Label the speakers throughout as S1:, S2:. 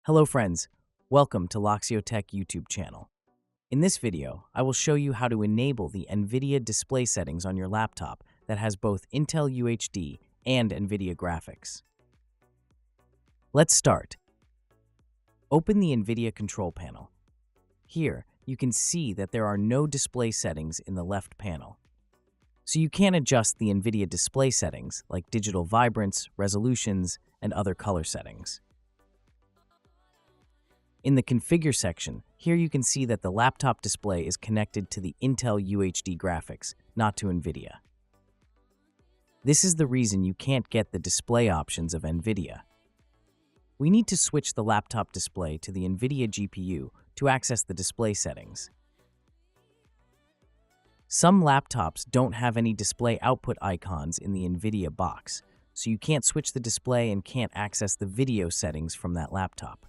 S1: Hello friends, welcome to Loxio Tech YouTube channel. In this video, I will show you how to enable the NVIDIA display settings on your laptop that has both Intel UHD and NVIDIA graphics. Let's start. Open the NVIDIA Control Panel. Here, you can see that there are no display settings in the left panel. So you can't adjust the NVIDIA display settings like digital vibrance, resolutions, and other color settings. In the Configure section, here you can see that the laptop display is connected to the Intel UHD graphics, not to NVIDIA. This is the reason you can't get the display options of NVIDIA. We need to switch the laptop display to the NVIDIA GPU to access the display settings. Some laptops don't have any display output icons in the NVIDIA box, so you can't switch the display and can't access the video settings from that laptop.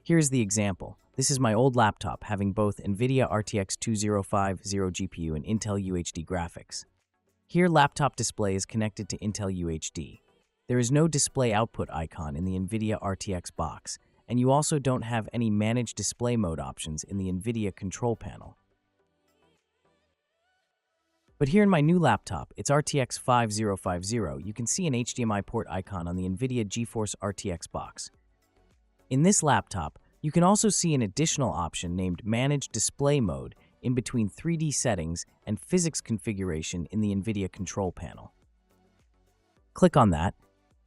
S1: Here's the example. This is my old laptop having both NVIDIA RTX 2050 GPU and Intel UHD graphics. Here, laptop display is connected to Intel UHD. There is no display output icon in the NVIDIA RTX box, and you also don't have any manage display mode options in the NVIDIA Control Panel. But here in my new laptop, it's RTX 5050, you can see an HDMI port icon on the NVIDIA GeForce RTX box. In this laptop, you can also see an additional option named Manage Display Mode in between 3D settings and physics configuration in the NVIDIA Control Panel. Click on that.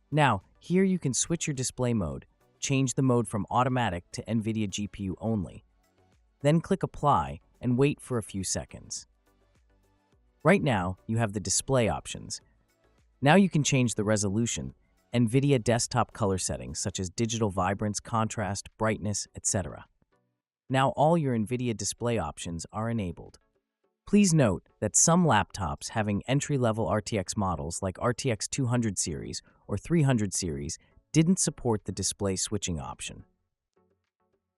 S1: Now, here you can switch your display mode, change the mode from automatic to NVIDIA GPU only. Then click Apply and wait for a few seconds. Right now, you have the display options. Now you can change the resolution, NVIDIA desktop color settings such as digital vibrance, contrast, brightness, etc. Now all your NVIDIA display options are enabled. Please note that some laptops having entry-level RTX models like RTX 200 series or 300 series didn't support the display switching option.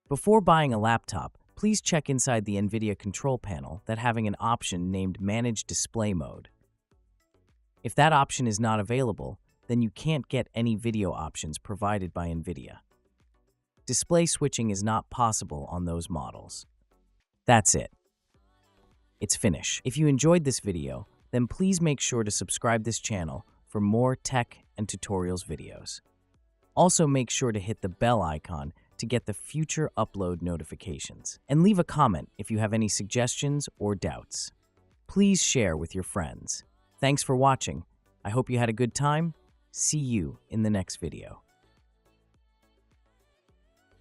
S1: Before buying a laptop, please check inside the NVIDIA Control Panel that having an option named Manage Display Mode. If that option is not available, then you can't get any video options provided by NVIDIA. Display switching is not possible on those models. That's it. It's finished. If you enjoyed this video, then please make sure to subscribe this channel for more tech and tutorials videos. Also make sure to hit the bell icon to get the future upload notifications. And leave a comment if you have any suggestions or doubts. Please share with your friends. Thanks for watching. I hope you had a good time. See you in the next video.